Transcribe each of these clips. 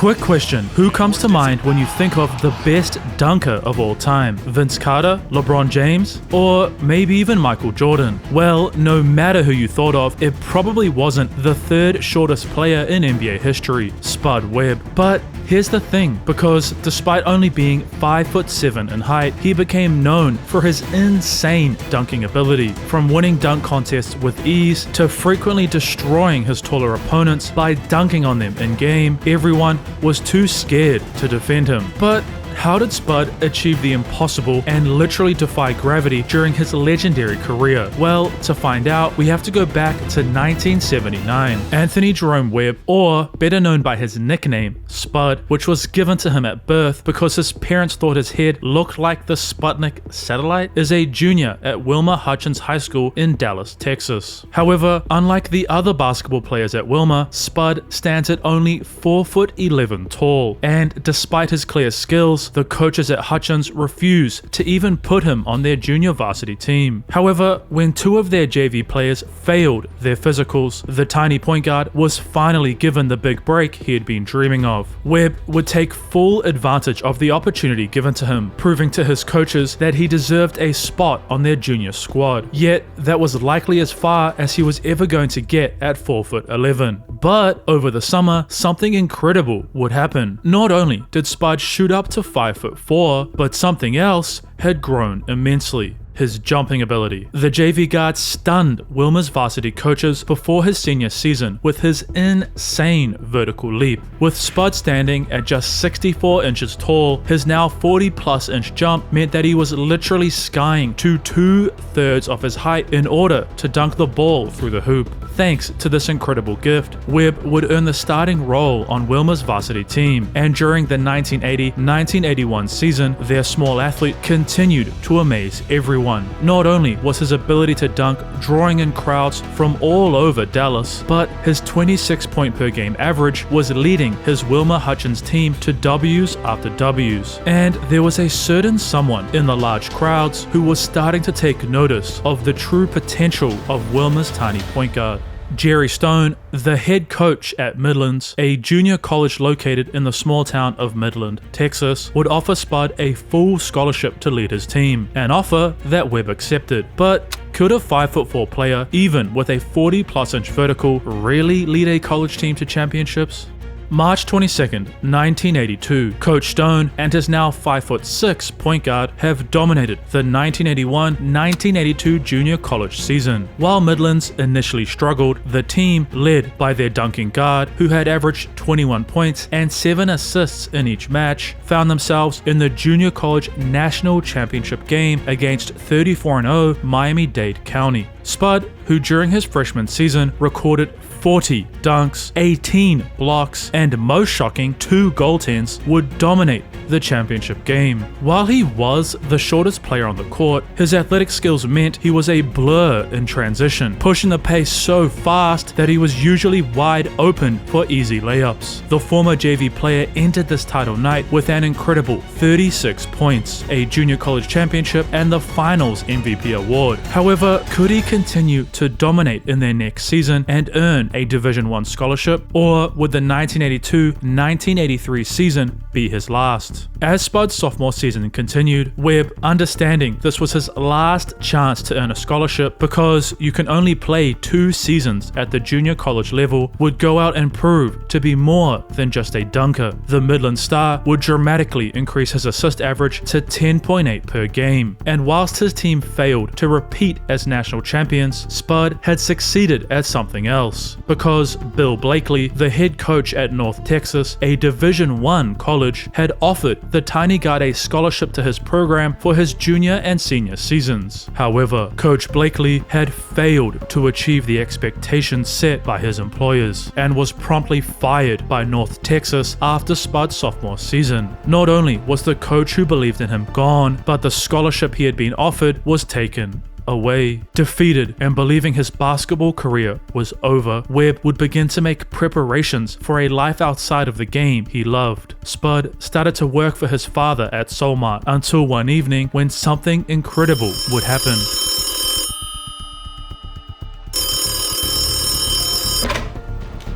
Quick question, who comes to mind when you think of the best dunker of all time? Vince Carter, LeBron James, or maybe even Michael Jordan? Well, no matter who you thought of, it probably wasn't the third shortest player in NBA history, Spud Webb. But here's the thing, because despite only being 5'7" in height, he became known for his insane dunking ability, from winning dunk contests with ease to frequently destroying his taller opponents by dunking on them in game. Everyone was too scared to defend him. But how did Spud achieve the impossible and literally defy gravity during his legendary career? Well, to find out, we have to go back to 1979. Anthony Jerome Webb, or better known by his nickname, Spud, which was given to him at birth because his parents thought his head looked like the Sputnik satellite, is a junior at Wilmer Hutchins High School in Dallas, Texas. However, unlike the other basketball players at Wilmer, Spud stands at only 4'11" tall, and despite his clear skills, the coaches at Hutchins refused to even put him on their junior varsity team. However, when two of their JV players failed their physicals, the tiny point guard was finally given the big break he had been dreaming of. Webb would take full advantage of the opportunity given to him, proving to his coaches that he deserved a spot on their junior squad. Yet, that was likely as far as he was ever going to get at 4'11". But over the summer, something incredible would happen. Not only did Spud shoot up to 5'4", but something else had grown immensely: his jumping ability. The JV guard stunned Wilmer's varsity coaches before his senior season with his insane vertical leap. With Spud standing at just 64 inches tall, his now 40+ inch jump meant that he was literally skying to 2/3 of his height in order to dunk the ball through the hoop. Thanks to this incredible gift, Webb would earn the starting role on Wilmer's varsity team, and during the 1980-1981 season, their small athlete continued to amaze everyone. Not only was his ability to dunk drawing in crowds from all over Dallas, but his 26-point per game average was leading his Wilmer Hutchins team to W's after W's. And there was a certain someone in the large crowds who was starting to take notice of the true potential of Wilmer's tiny point guard. Jerry Stone, the head coach at Midlands, a junior college located in the small town of Midland, Texas, would offer Spud a full scholarship to lead his team, an offer that Webb accepted. But could a 5'4" player, even with a 40+ inch vertical, really lead a college team to championships? March 22nd, 1982, Coach Stone and his now 5'6" point guard have dominated the 1981-1982 junior college season. While Midlands initially struggled, the team, led by their dunking guard, who had averaged 21 points and 7 assists in each match, found themselves in the junior college national championship game against 34-0 Miami-Dade County. Spud, who during his freshman season recorded 40 dunks, 18 blocks, and most shocking, 2 goaltends, would dominate the championship game. While he was the shortest player on the court, his athletic skills meant he was a blur in transition, pushing the pace so fast that he was usually wide open for easy layups. The former JV player entered this title night with an incredible 36 points, a junior college championship, and the finals MVP award. However, could he continue to dominate in their next season and earn a Division I scholarship, or would the 1982-1983 season be his last? As Spud's sophomore season continued, Webb, understanding this was his last chance to earn a scholarship because you can only play 2 seasons at the junior college level, would go out and prove to be more than just a dunker. The Midland star would dramatically increase his assist average to 10.8 per game, and whilst his team failed to repeat as national champions, Spud had succeeded at something else, because Bill Blakely, the head coach at North Texas, a Division I college, had offered the tiny guard a scholarship to his program for his junior and senior seasons. However, Coach Blakely had failed to achieve the expectations set by his employers and was promptly fired by North Texas after Spud's sophomore season. Not only was the coach who believed in him gone, but the scholarship he had been offered was taken away. Defeated and believing his basketball career was over, Webb would begin to make preparations for a life outside of the game he loved. Spud started to work for his father at Soulmart until one evening when something incredible would happen.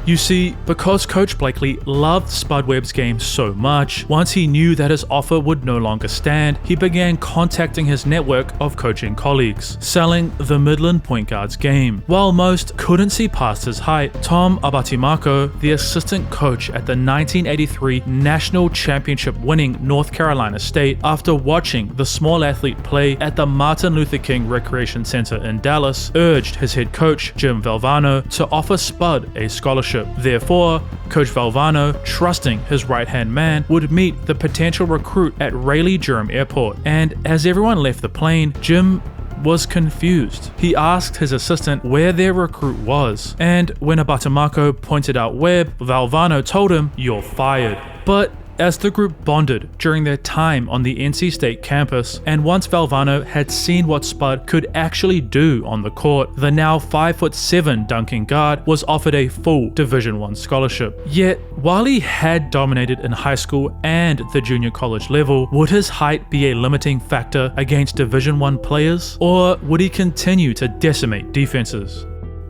You see, because Coach Blakely loved Spud Webb's game so much, once he knew that his offer would no longer stand, he began contacting his network of coaching colleagues, selling the Midland point guard's game. While most couldn't see past his height, Tom Abatimako, the assistant coach at the 1983 National Championship winning North Carolina State, after watching the small athlete play at the Martin Luther King Recreation Center in Dallas, urged his head coach, Jim Valvano, to offer Spud a scholarship. Therefore, Coach Valvano, trusting his right-hand man, would meet the potential recruit at Raleigh-Durham Airport, and as everyone left the plane, Jim was confused. He asked his assistant where their recruit was, and when Abatimako pointed out Webb, Valvano told him, "You're fired." But as the group bonded during their time on the NC State campus, and once Valvano had seen what Spud could actually do on the court, the now 5'7" dunking guard was offered a full Division I scholarship. Yet, while he had dominated in high school and the junior college level, would his height be a limiting factor against Division I players, or would he continue to decimate defenses?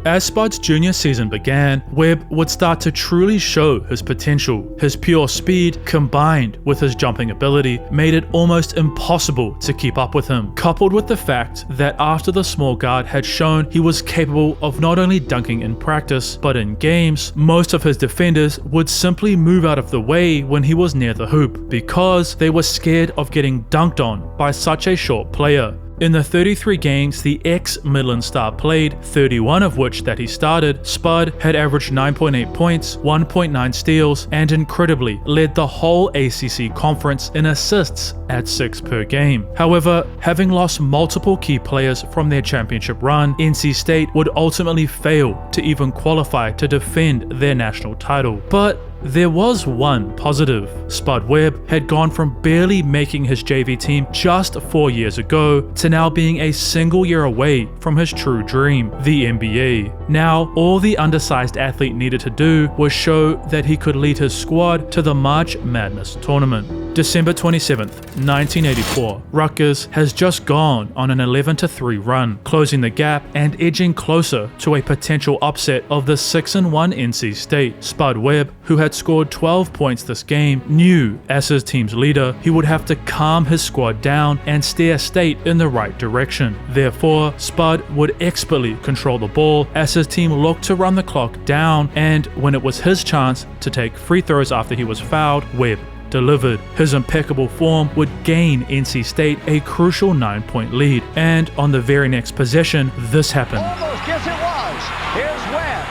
As Spud's junior season began, Webb would start to truly show his potential. His pure speed, combined with his jumping ability, made it almost impossible to keep up with him, coupled with the fact that after the small guard had shown he was capable of not only dunking in practice, but in games, most of his defenders would simply move out of the way when he was near the hoop, because they were scared of getting dunked on by such a short player. In the 33 games the ex-Midland star played, 31 of which that he started, Spud had averaged 9.8 points, 1.9 steals, and incredibly led the whole ACC conference in assists at 6 per game. However, having lost multiple key players from their championship run, NC State would ultimately fail to even qualify to defend their national title. But there was one positive. Spud Webb had gone from barely making his JV team just 4 years ago to now being a single year away from his true dream, the NBA. Now, all the undersized athlete needed to do was show that he could lead his squad to the March Madness tournament. December 27th, 1984, Rutgers has just gone on an 11-3 run, closing the gap and edging closer to a potential upset of the 6-1 NC State. Spud Webb, who had scored 12 points this game, knew as his team's leader he would have to calm his squad down and steer State in the right direction. Therefore, Spud would expertly control the ball as his team looked to run the clock down, and when it was his chance to take free throws after he was fouled, Webb delivered. His impeccable form would gain NC State a crucial 9-point lead, and on the very next possession, this happened. Almost, yes it was. Here's Webb.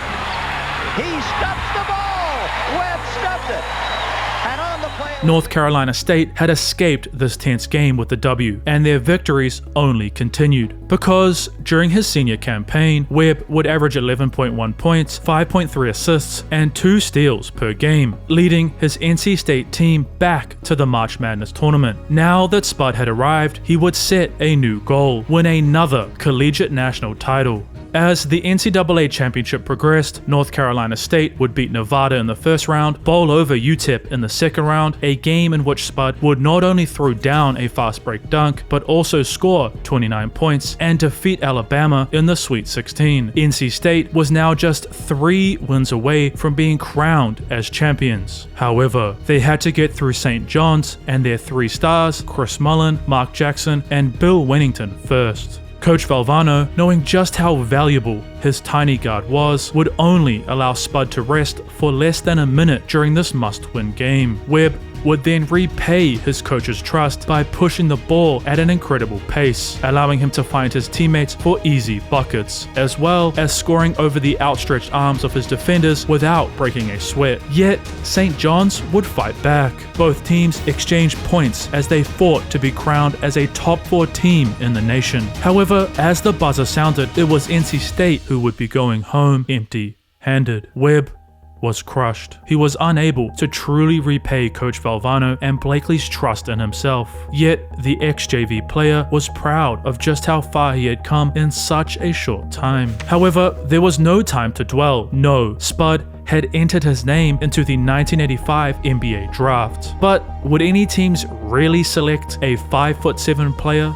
He stuffed the ball. Webb stuffed it. And on the play, North Carolina State had escaped this tense game with the W, and their victories only continued. Because during his senior campaign, Webb would average 11.1 points, 5.3 assists, and 2 steals per game, leading his NC State team back to the March Madness tournament. Now that Spud had arrived, he would set a new goal: win another collegiate national title. As the NCAA championship progressed, North Carolina State would beat Nevada in the first round, bowl over UTEP in the second round, a game in which Spud would not only throw down a fast break dunk, but also score 29 points and defeat Alabama in the Sweet 16. NC State was now just 3 wins away from being crowned as champions. However, they had to get through St. John's and their 3 stars, Chris Mullin, Mark Jackson, and Bill Wennington first. Coach Valvano, knowing just how valuable his tiny guard was, would only allow Spud to rest for less than a minute during this must-win game. Webb would then repay his coach's trust by pushing the ball at an incredible pace, allowing him to find his teammates for easy buckets, as well as scoring over the outstretched arms of his defenders without breaking a sweat. Yet, St. John's would fight back. Both teams exchanged points as they fought to be crowned as a top 4 team in the nation. However, as the buzzer sounded, it was NC State who would be going home empty-handed. Webb was crushed. He was unable to truly repay Coach Valvano and Blakely's trust in himself. Yet, the ex-JV player was proud of just how far he had come in such a short time. However, there was no time to dwell. No, Spud had entered his name into the 1985 NBA draft. But would any teams really select a 5'7" player?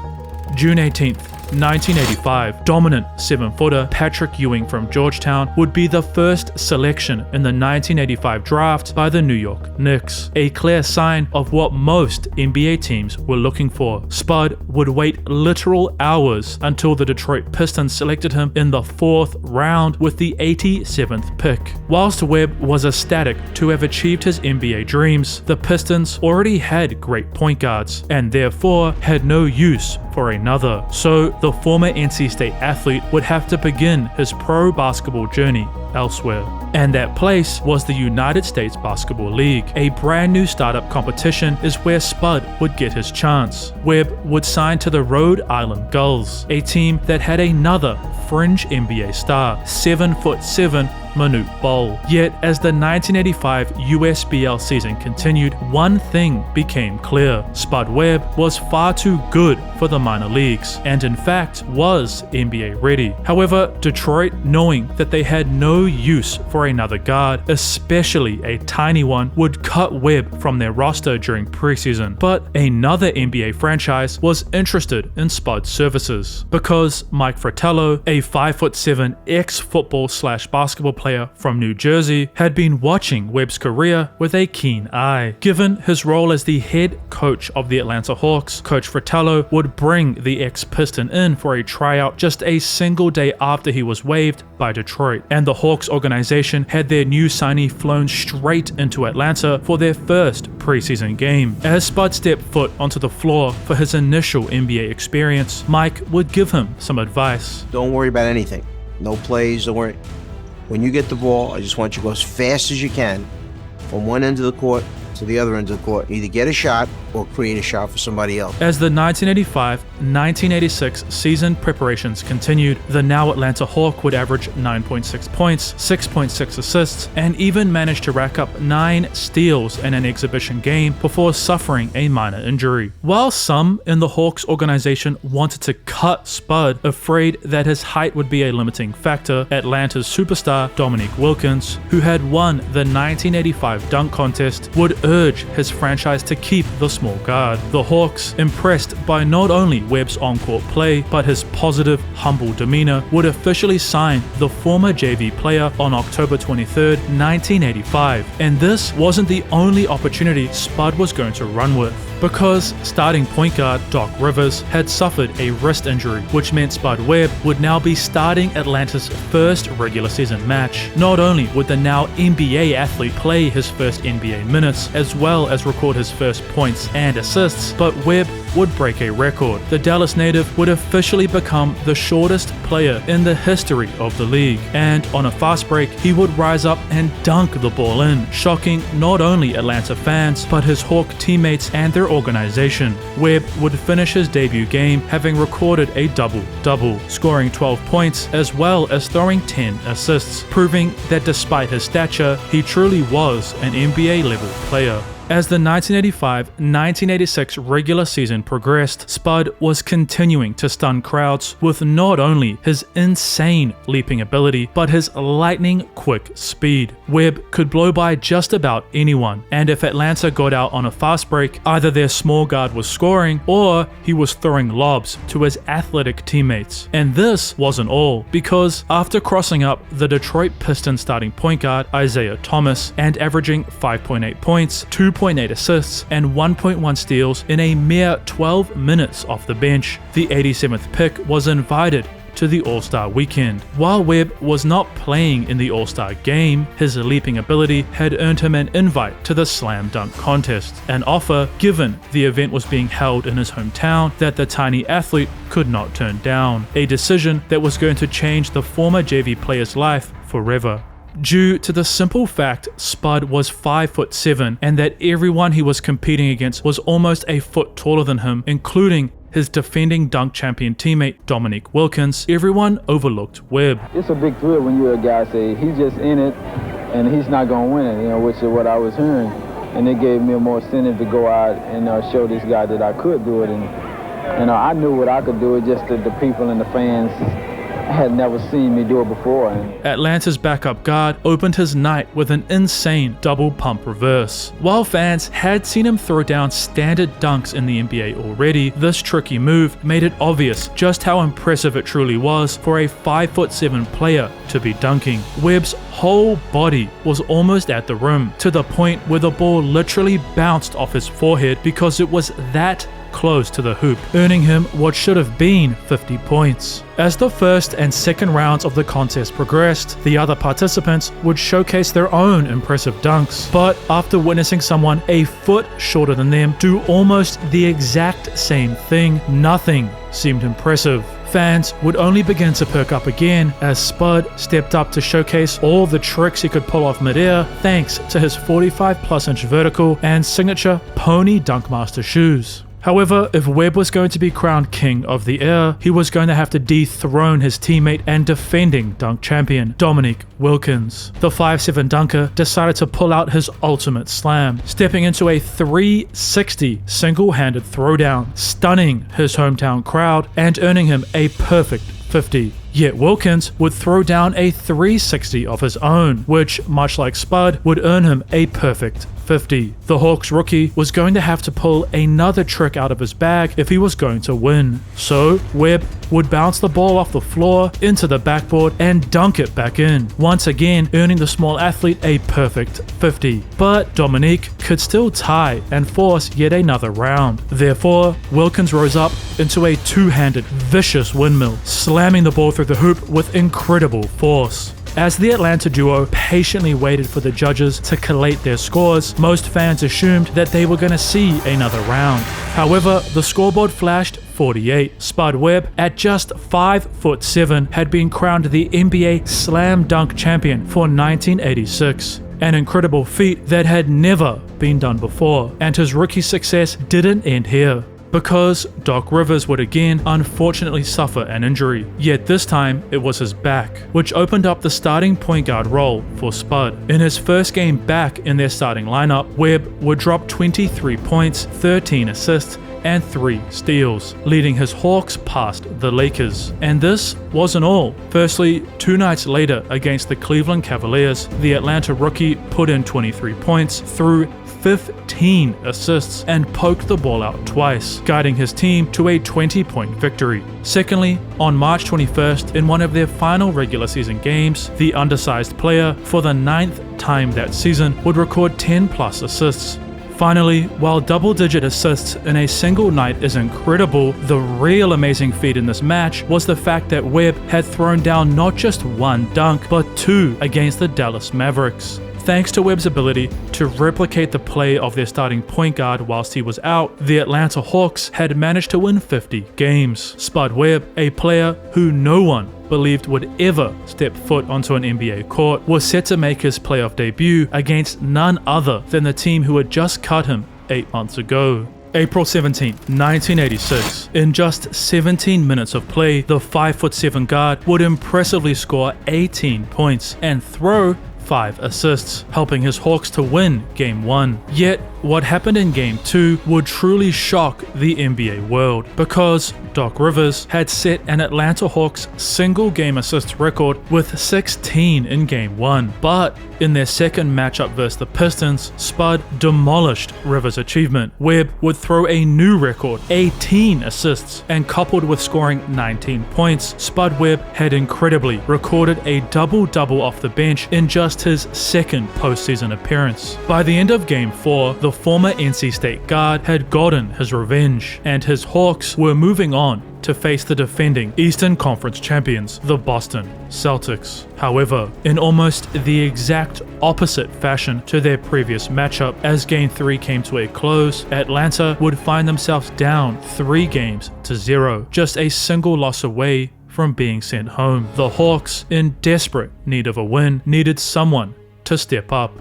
June 18th, 1985, dominant 7-footer Patrick Ewing from Georgetown would be the first selection in the 1985 draft by the New York Knicks, a clear sign of what most NBA teams were looking for. Spud would wait literal hours until the Detroit Pistons selected him in the 4th round with the 87th pick. Whilst Webb was ecstatic to have achieved his NBA dreams, the Pistons already had great point guards and therefore had no use for another. So the former NC State athlete would have to begin his pro basketball journey elsewhere. And that place was the United States Basketball League. A brand new startup competition is where Spud would get his chance. Webb would sign to the Rhode Island Gulls, a team that had another fringe NBA star, 7'7" Manute Bol. Yet as the 1985 USBL season continued, one thing became clear. Spud Webb was far too good for the minor leagues, and in fact was NBA ready. However, Detroit, knowing that they had no use for another guard, especially a tiny one, would cut Webb from their roster during preseason. But another NBA franchise was interested in Spud's services, because Mike Fratello, a 5'7" ex-football/basketball player from New Jersey, had been watching Webb's career with a keen eye. Given his role as the head coach of the Atlanta Hawks, Coach Fratello would bring the ex-Piston in for a tryout just a single day after he was waived by Detroit, and the Hawks organization had their new signee flown straight into Atlanta for their first preseason game. As Spud stepped foot onto the floor for his initial NBA experience, Mike would give him some advice. Don't worry about anything. No plays, don't worry. When you get the ball, I just want you to go as fast as you can from one end of the court to the other end of the court. Either get a shot or create a shot for somebody else. As the 1985-1986 season preparations continued, the now Atlanta Hawk would average 9.6 points, 6.6 assists, and even managed to rack up 9 steals in an exhibition game before suffering a minor injury. While some in the Hawks organization wanted to cut Spud, afraid that his height would be a limiting factor, Atlanta's superstar Dominique Wilkins, who had won the 1985 dunk contest, would urge his franchise to keep the small guard. The Hawks, impressed by not only Webb's on-court play but his positive, humble demeanor, would officially sign the former JV player on October 23, 1985. And this wasn't the only opportunity Spud was going to run with, because starting point guard Doc Rivers had suffered a wrist injury, which meant Spud Webb would now be starting Atlanta's first regular season match. Not only would the now NBA athlete play his first NBA minutes, as well as record his first points and assists, but Webb would break a record. The Dallas native would officially become the shortest player in the history of the league, and on a fast break, he would rise up and dunk the ball in, shocking not only Atlanta fans, but his Hawk teammates and their organization. Webb would finish his debut game having recorded a double-double, scoring 12 points as well as throwing 10 assists, proving that despite his stature, he truly was an NBA-level player. As the 1985-1986 regular season progressed, Spud was continuing to stun crowds with not only his insane leaping ability, but his lightning-quick speed. Webb could blow by just about anyone, and if Atlanta got out on a fast break, either their small guard was scoring or he was throwing lobs to his athletic teammates. And this wasn't all, because after crossing up the Detroit Pistons starting point guard Isaiah Thomas and averaging 5.8 points, 2.8 assists, and 1.1 steals in a mere 12 minutes off the bench, the 87th pick was invited to the All-Star weekend. While Webb was not playing in the All-Star game, his leaping ability had earned him an invite to the Slam Dunk Contest, an offer, given the event was being held in his hometown, that the tiny athlete could not turn down, a decision that was going to change the former JV player's life forever. Due to the simple fact Spud was 5'7" and that everyone he was competing against was almost a foot taller than him, including his defending dunk champion teammate Dominique Wilkins, everyone overlooked Webb. It's a big thrill when you're a guy say he's just in it and he's not going to win it, which is what I was hearing. And it gave me a more incentive to go out and show this guy that I could do it. And I knew what I could do. It just that the people and the fans had never seen me do it before. And Atlanta's backup guard opened his night with an insane double pump reverse. While fans had seen him throw down standard dunks in the NBA already, this tricky move made it obvious just how impressive it truly was for a 5'7" player to be dunking. Webb's whole body was almost at the rim, to the point where the ball literally bounced off his forehead because it was that close to the hoop, earning him what should have been 50 points. As the first and second rounds of the contest progressed, the other participants would showcase their own impressive dunks, but after witnessing someone a foot shorter than them do almost the exact same thing, nothing seemed impressive. Fans would only begin to perk up again as Spud stepped up to showcase all the tricks he could pull off midair thanks to his 45+ inch vertical and signature pony Dunkmaster shoes. However, if Webb was going to be crowned king of the air, he was going to have to dethrone his teammate and defending dunk champion, Dominique Wilkins. The 5'7" dunker decided to pull out his ultimate slam, stepping into a 360 single-handed throwdown, stunning his hometown crowd and earning him a perfect 50. Yet Wilkins would throw down a 360 of his own, which, much like Spud, would earn him a perfect 50. The Hawks rookie was going to have to pull another trick out of his bag if he was going to win. So Webb would bounce the ball off the floor into the backboard and dunk it back in, once again earning the small athlete a perfect 50. But Dominique could still tie and force yet another round. Therefore, Wilkins rose up into a two-handed vicious windmill, slamming the ball through the hoop with incredible force. As the Atlanta duo patiently waited for the judges to collate their scores, most fans assumed that they were going to see another round. However, the scoreboard flashed 48. Spud Webb, at just 5'7", had been crowned the NBA Slam Dunk Champion for 1986. An incredible feat that had never been done before, and his rookie success didn't end here, because Doc Rivers would again unfortunately suffer an injury, yet this time it was his back, which opened up the starting point guard role for Spud. In his first game back in their starting lineup, Webb would drop 23 points, 13 assists, and 3 steals, leading his Hawks past the Lakers. And this wasn't all. Firstly, 2 nights later against the Cleveland Cavaliers, the Atlanta rookie put in 23 points through 15 assists and poked the ball out twice, guiding his team to a 20-point victory. Secondly, on March 21st, in one of their final regular season games, the undersized player, for the 9th time that season, would record 10+ assists. Finally, while double-digit assists in a single night is incredible, the real amazing feat in this match was the fact that Webb had thrown down not just 1 dunk, but 2 against the Dallas Mavericks. Thanks to Webb's ability to replicate the play of their starting point guard whilst he was out, the Atlanta Hawks had managed to win 50 games. Spud Webb, a player who no one believed would ever step foot onto an NBA court, was set to make his playoff debut against none other than the team who had just cut him 8 months ago. April 17, 1986. In just 17 minutes of play, the 5'7" guard would impressively score 18 points and throw 5 assists, helping his Hawks to win Game 1. Yet, what happened in Game 2 would truly shock the NBA world, because Doc Rivers had set an Atlanta Hawks single game assist record with 16 in Game 1. But in their second matchup versus the Pistons, Spud demolished Rivers' achievement. Webb would throw a new record, 18 assists, and coupled with scoring 19 points, Spud Webb had incredibly recorded a double-double off the bench in just his second postseason appearance. By the end of Game 4, the former NC State guard had gotten his revenge, and his Hawks were moving on to face the defending Eastern Conference champions, the Boston Celtics. However, in almost the exact opposite fashion to their previous matchup, as Game 3 came to a close, Atlanta would find themselves down 3-0, just a single loss away from being sent home. The Hawks, in desperate need of a win, needed someone to step up.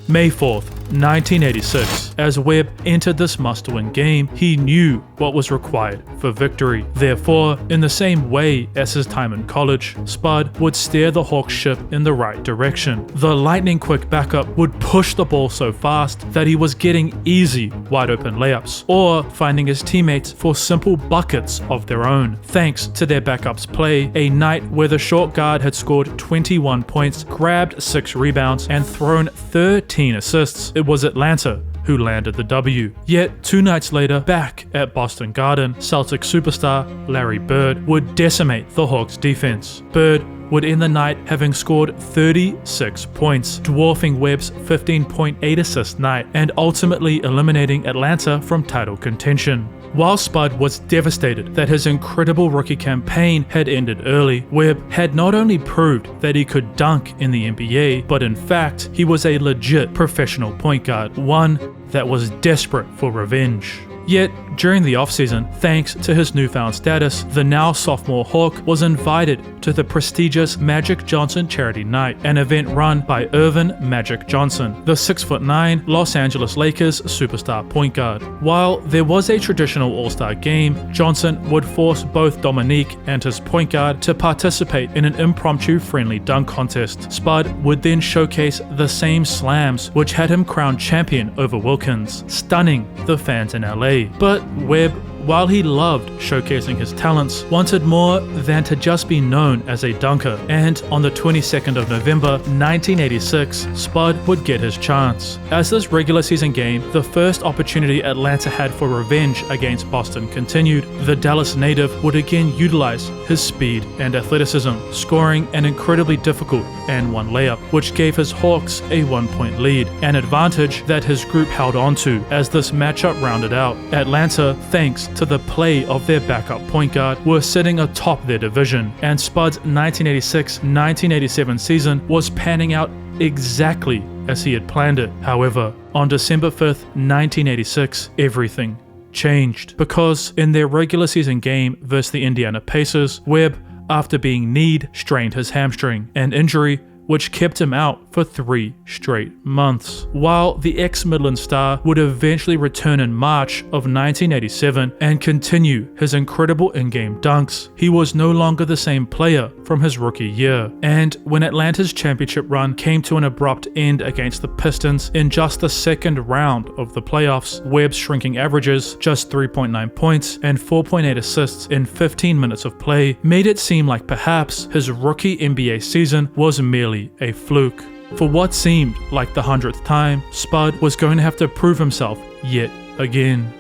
May 4th, 1986. As Webb entered this must-win game, he knew what was required for victory. Therefore, in the same way as his time in college, Spud would steer the Hawks ship in the right direction. The lightning-quick backup would push the ball so fast that he was getting easy, wide-open layups, or finding his teammates for simple buckets of their own. Thanks to their backup's play, a night where the short guard had scored 21 points, grabbed 6 rebounds, and thrown 13 assists, it was Atlanta who landed the W. Yet 2 nights later, back at Boston Garden, Celtic superstar Larry Bird would decimate the Hawks' defense. Bird would end the night having scored 36 points, dwarfing Webb's 15.8 assist night, and ultimately eliminating Atlanta from title contention. While Spud was devastated that his incredible rookie campaign had ended early, Webb had not only proved that he could dunk in the NBA, but in fact, he was a legit professional point guard, one that was desperate for revenge. Yet, during the offseason, thanks to his newfound status, the now sophomore Hawk was invited to the prestigious Magic Johnson Charity Night, an event run by Earvin Magic Johnson, the 6'9" Los Angeles Lakers superstar point guard. While there was a traditional All-Star game, Johnson would force both Dominique and his point guard to participate in an impromptu friendly dunk contest. Spud would then showcase the same slams which had him crowned champion over Wilkins, stunning the fans in LA. But Webb, while he loved showcasing his talents, wanted more than to just be known as a dunker, and on the 22nd of November 1986, Spud would get his chance. As this regular season game, the first opportunity Atlanta had for revenge against Boston continued, the Dallas native would again utilize his speed and athleticism, scoring an incredibly difficult and one layup, which gave his Hawks a 1-point lead, an advantage that his group held onto as this matchup rounded out. Atlanta, thanks to the play of their backup point guard, were sitting atop their division, and Spud's 1986-1987 season was panning out exactly as he had planned it. However, on December 5th, 1986, everything changed, because in their regular season game versus the Indiana Pacers, Webb, after being kneed, strained his hamstring, an injury which kept him out for 3 straight months. While the ex-Midland star would eventually return in March of 1987 and continue his incredible in-game dunks, he was no longer the same player from his rookie year. And when Atlanta's championship run came to an abrupt end against the Pistons in just the second round of the playoffs, Webb's shrinking averages, just 3.9 points and 4.8 assists in 15 minutes of play, made it seem like perhaps his rookie NBA season was merely a fluke. For what seemed like the 100th time, Spud was going to have to prove himself yet again.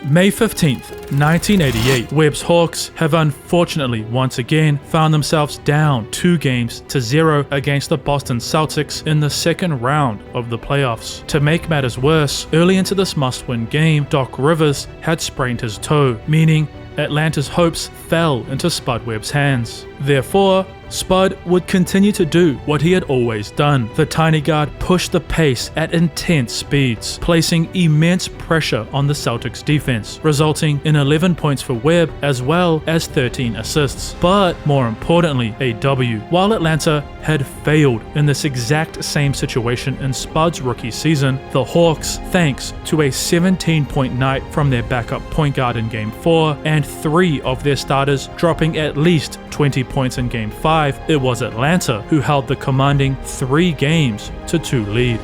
May 15th, 1988, Webb's Hawks have unfortunately once again found themselves down 2-0 against the Boston Celtics in the second round of the playoffs. To make matters worse, early into this must-win game, Doc Rivers had sprained his toe, meaning Atlanta's hopes fell into Spud Webb's hands. Therefore, Spud would continue to do what he had always done. The tiny guard pushed the pace at intense speeds, placing immense pressure on the Celtics defense, resulting in 11 points for Webb as well as 13 assists. But more importantly, a W. While Atlanta had failed in this exact same situation in Spud's rookie season, the Hawks, thanks to a 17-point night from their backup point guard in Game 4 and 3 of their starters dropping at least 20 points in Game 5, it was Atlanta who held the commanding 3-2 lead.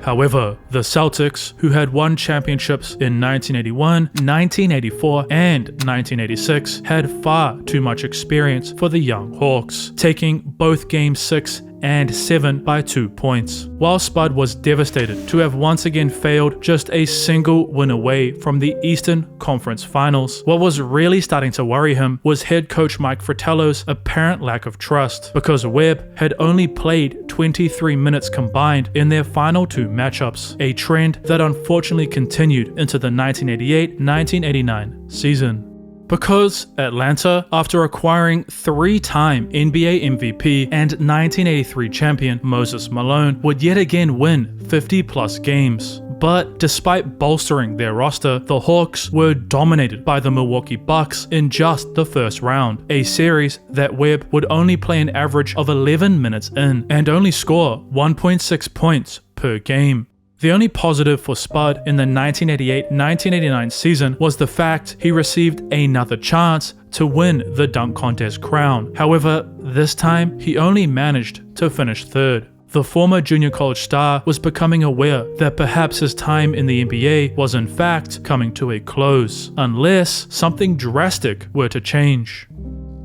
However, the Celtics, who had won championships in 1981, 1984, and 1986, had far too much experience for the young Hawks, taking both Game 6 and 7 by 2 points. While Spud was devastated to have once again failed just a single win away from the Eastern Conference Finals, what was really starting to worry him was head coach Mike Fratello's apparent lack of trust, because Webb had only played 23 minutes combined in their final 2 matchups, a trend that unfortunately continued into the 1988-1989 season. Because Atlanta, after acquiring 3-time NBA MVP and 1983 champion Moses Malone, would yet again win 50-plus games. But despite bolstering their roster, the Hawks were dominated by the Milwaukee Bucks in just the first round, a series that Webb would only play an average of 11 minutes in and only score 1.6 points per game. The only positive for Spud in the 1988-1989 season was the fact he received another chance to win the dunk contest crown. However, this time he only managed to finish third. The former junior college star was becoming aware that perhaps his time in the NBA was in fact coming to a close, unless something drastic were to change.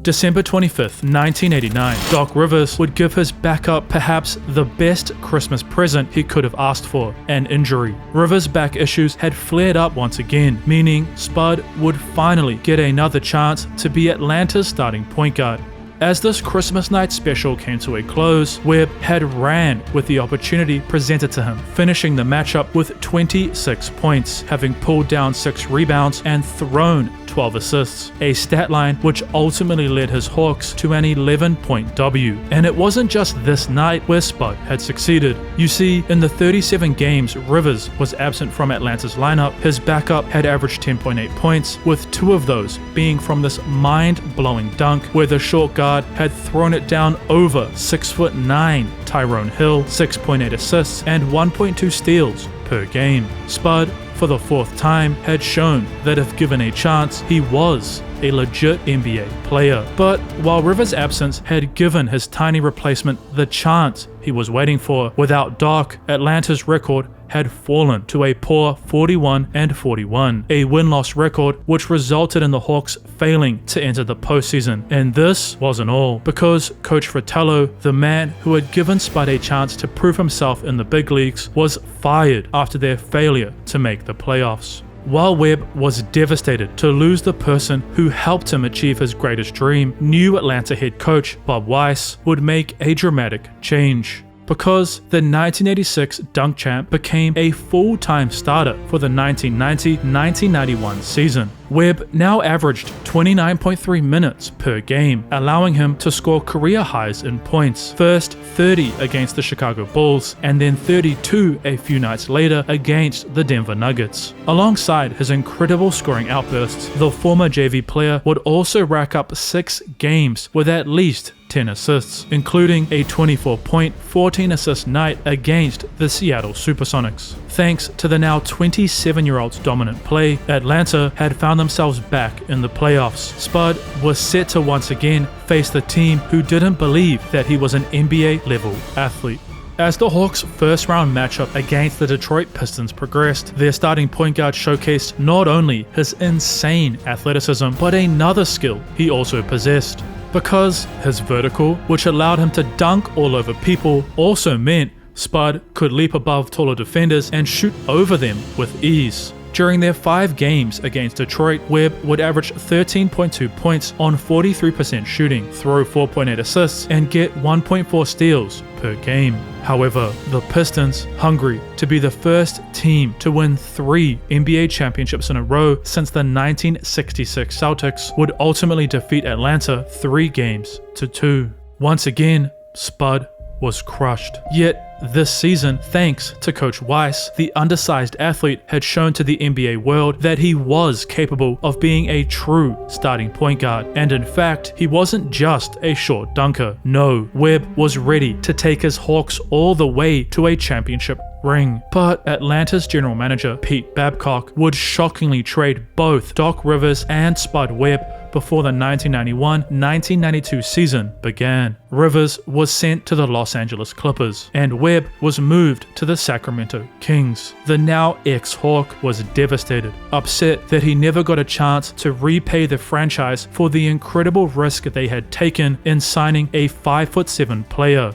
December 25th, 1989, Doc Rivers would give his backup perhaps the best Christmas present he could have asked for, an injury. Rivers' back issues had flared up once again, meaning Spud would finally get another chance to be Atlanta's starting point guard. As this Christmas night special came to a close, Webb had ran with the opportunity presented to him, finishing the matchup with 26 points, having pulled down 6 rebounds and thrown 12 assists, a stat line which ultimately led his Hawks to an 11-point W. And it wasn't just this night where Spud had succeeded. You see, in the 37 games Rivers was absent from Atlanta's lineup, his backup had averaged 10.8 points, with 2 of those being from this mind-blowing dunk where the short guard had thrown it down over 6'9" Tyrone Hill, 6.8 assists and 1.2 steals per game. Spud, for the 4th time, had shown that if given a chance, he was a legit NBA player. But while Rivers' absence had given his tiny replacement the chance he was waiting for, without Doc, Atlanta's record had fallen to a poor 41-41, a win-loss record which resulted in the Hawks failing to enter the postseason. And this wasn't all, because Coach Fratello, the man who had given Spud a chance to prove himself in the big leagues, was fired after their failure to make the playoffs. While Webb was devastated to lose the person who helped him achieve his greatest dream, new Atlanta head coach Bob Weiss would make a dramatic change, because the 1986 dunk champ became a full-time starter for the 1990-1991 season. Webb now averaged 29.3 minutes per game, allowing him to score career highs in points. First 30 against the Chicago Bulls, and then 32 a few nights later against the Denver Nuggets. Alongside his incredible scoring outbursts, the former JV player would also rack up 6 games with at least 10 assists, including a 24-point, 14-assist night against the Seattle Supersonics. Thanks to the now 27-year-old's dominant play, Atlanta had found themselves back in the playoffs. Spud was set to once again face the team who didn't believe that he was an NBA-level athlete. As the Hawks' first-round matchup against the Detroit Pistons progressed, their starting point guard showcased not only his insane athleticism, but another skill he also possessed. Because his vertical, which allowed him to dunk all over people, also meant Spud could leap above taller defenders and shoot over them with ease. During their 5 games against Detroit, Webb would average 13.2 points on 43% shooting, throw 4.8 assists, and get 1.4 steals per game. However, the Pistons, hungry to be the first team to win 3 NBA championships in a row since the 1966 Celtics, would ultimately defeat Atlanta 3-2. Once again, Spud was crushed. Yet, this season, thanks to Coach Weiss, the undersized athlete had shown to the NBA world that he was capable of being a true starting point guard. And in fact, he wasn't just a short dunker. No, Webb was ready to take his Hawks all the way to a championship ring. But Atlanta's general manager, Pete Babcock, would shockingly trade both Doc Rivers and Spud Webb before the 1991-1992 season began. Rivers was sent to the Los Angeles Clippers, and Webb was moved to the Sacramento Kings. The now ex-Hawk was devastated, upset that he never got a chance to repay the franchise for the incredible risk they had taken in signing a 5'7" player.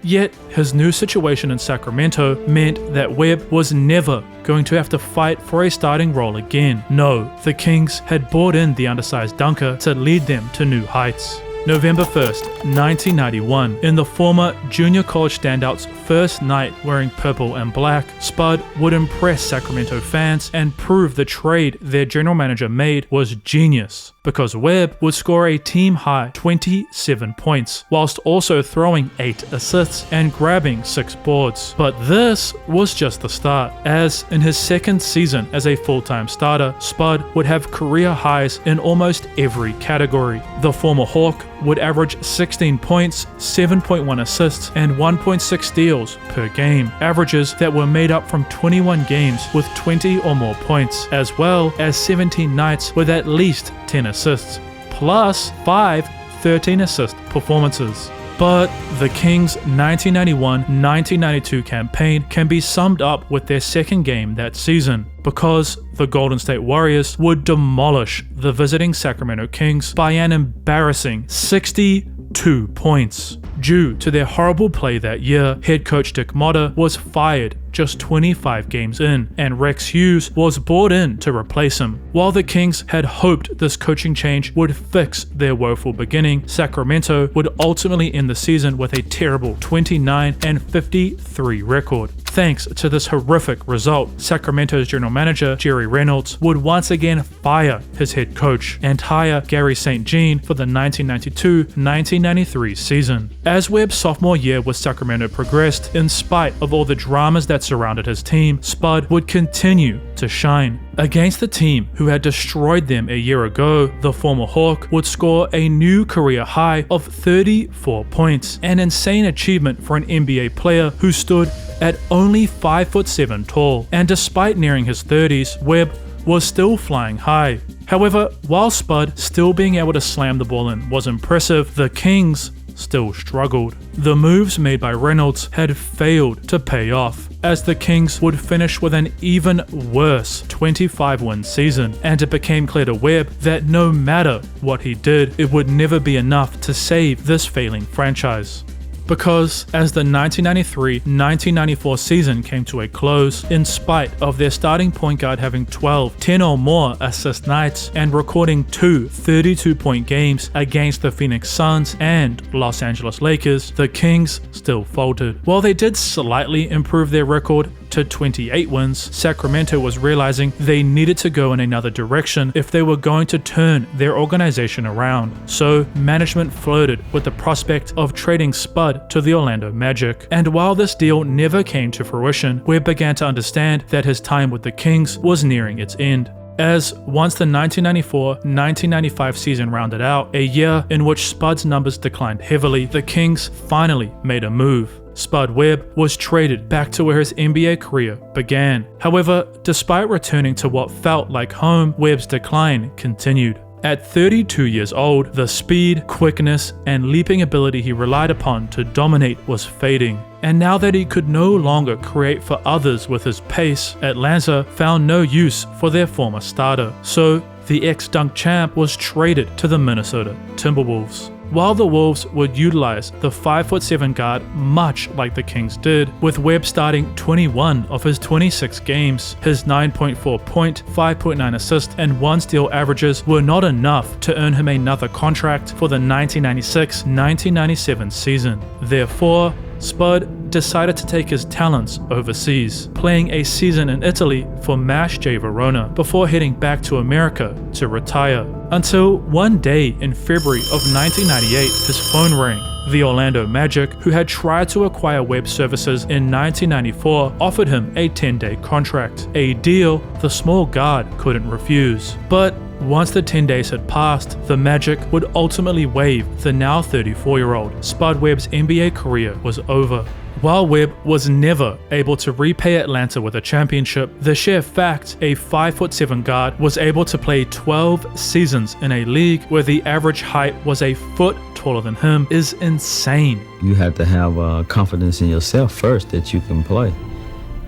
Yet, his new situation in Sacramento meant that Webb was never going to have to fight for a starting role again. No, the Kings had brought in the undersized dunker to lead them to new heights. November 1st, 1991, in the former junior college standout's first night wearing purple and black, Spud would impress Sacramento fans and prove the trade their general manager made was genius, because Webb would score a team-high 27 points, whilst also throwing 8 assists and grabbing 6 boards. But this was just the start, as in his second season as a full-time starter, Spud would have career highs in almost every category. The former Hawk would average 16 points, 7.1 assists, and 1.6 steals per game, averages that were made up from 21 games with 20 or more points, as well as 17 nights with at least 10 assists, plus 5 13-assist performances. But the Kings' 1991-1992 campaign can be summed up with their second game that season, because the Golden State Warriors would demolish the visiting Sacramento Kings by an embarrassing 62 points. Due to their horrible play that year, head coach Dick Motta was fired just 25 games in, and Rex Hughes was brought in to replace him. While the Kings had hoped this coaching change would fix their woeful beginning, Sacramento would ultimately end the season with a terrible 29-53 record. Thanks to this horrific result, Sacramento's general manager Jerry Reynolds would once again fire his head coach and hire Gary St. Jean for the 1992-1993 season. As Webb's sophomore year with Sacramento progressed, in spite of all the dramas that surrounded his team, Spud would continue to shine. Against the team who had destroyed them a year ago, the former Hawk would score a new career high of 34 points, an insane achievement for an NBA player who stood at only 5'7" tall, and despite nearing his 30s, Webb was still flying high. However, while Spud still being able to slam the ball in was impressive, the Kings still struggled. The moves made by Reynolds had failed to pay off, as the Kings would finish with an even worse 25-win season, and it became clear to Webb that no matter what he did, it would never be enough to save this failing franchise. Because as the 1993-1994 season came to a close, in spite of their starting point guard having 12, 10 or more assist nights and recording 2 32-point games against the Phoenix Suns and Los Angeles Lakers, the Kings still faltered. While they did slightly improve their record to 28 wins, Sacramento was realizing they needed to go in another direction if they were going to turn their organization around. So management flirted with the prospect of trading Spud to the Orlando Magic. And while this deal never came to fruition, Webb began to understand that his time with the Kings was nearing its end. As once the 1994-1995 season rounded out, a year in which Spud's numbers declined heavily, the Kings finally made a move. Spud Webb was traded back to where his NBA career began. However, despite returning to what felt like home, Webb's decline continued. At 32 years old, the speed, quickness, and leaping ability he relied upon to dominate was fading. And now that he could no longer create for others with his pace, Atlanta found no use for their former starter. So the ex-dunk champ was traded to the Minnesota Timberwolves. While the Wolves would utilize the 5'7" guard much like the Kings did, with Webb starting 21 of his 26 games, his 9.4 point, 5.9 assist, and 1 steal averages were not enough to earn him another contract for the 1996-1997 season. Therefore, Spud decided to take his talents overseas, playing a season in Italy for Mash J Verona before heading back to America to retire. Until one day in February of 1998, his phone rang. The Orlando Magic, who had tried to acquire Webb services in 1994, offered him a 10-day contract, a deal the small guard couldn't refuse. But once the 10 days had passed, the Magic would ultimately waive the now 34-year-old. Spud Webb's NBA career was over. While Webb was never able to repay Atlanta with a championship, the sheer fact a 5'7" guard was able to play 12 seasons in a league where the average height was a foot taller than him is insane. You have to have confidence in yourself first that you can play,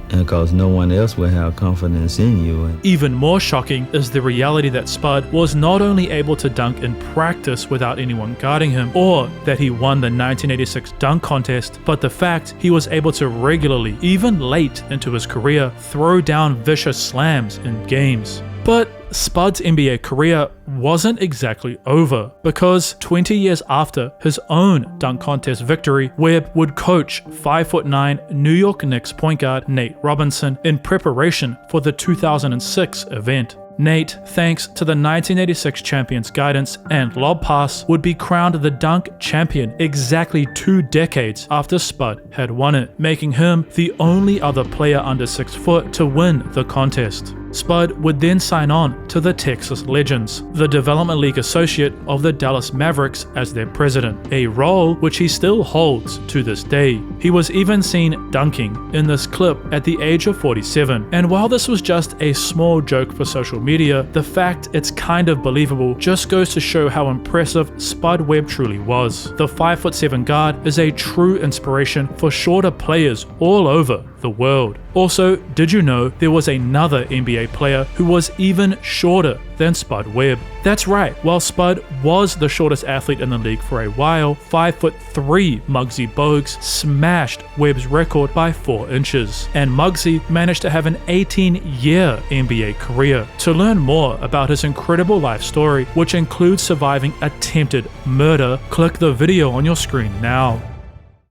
because no one else will have confidence in you. Even more shocking is the reality that Spud was not only able to dunk in practice without anyone guarding him, or that he won the 1986 dunk contest, but the fact he was able to regularly, even late into his career, throw down vicious slams in games. But Spud's NBA career wasn't exactly over, because 20 years after his own dunk contest victory, Webb would coach 5'9" New York Knicks point guard Nate Robinson in preparation for the 2006 event. Nate, thanks to the 1986 champion's guidance and lob pass, would be crowned the dunk champion exactly 2 decades after Spud had won it, making him the only other player under 6 foot to win the contest. Spud would then sign on to the Texas Legends, the development league associate of the Dallas Mavericks, as their president, a role which he still holds to this day. He was even seen dunking in this clip at the age of 47, and while this was just a small joke for social media, the fact it's kind of believable just goes to show how impressive Spud Webb truly was. The 5'7" guard is a true inspiration for shorter players all over the world. Also, did you know there was another NBA player who was even shorter than Spud Webb? That's right, while Spud was the shortest athlete in the league for a while, 5'3" Muggsy Bogues smashed Webb's record by 4 inches, and Muggsy managed to have an 18-year NBA career. To learn more about his incredible life story, which includes surviving attempted murder, click the video on your screen now.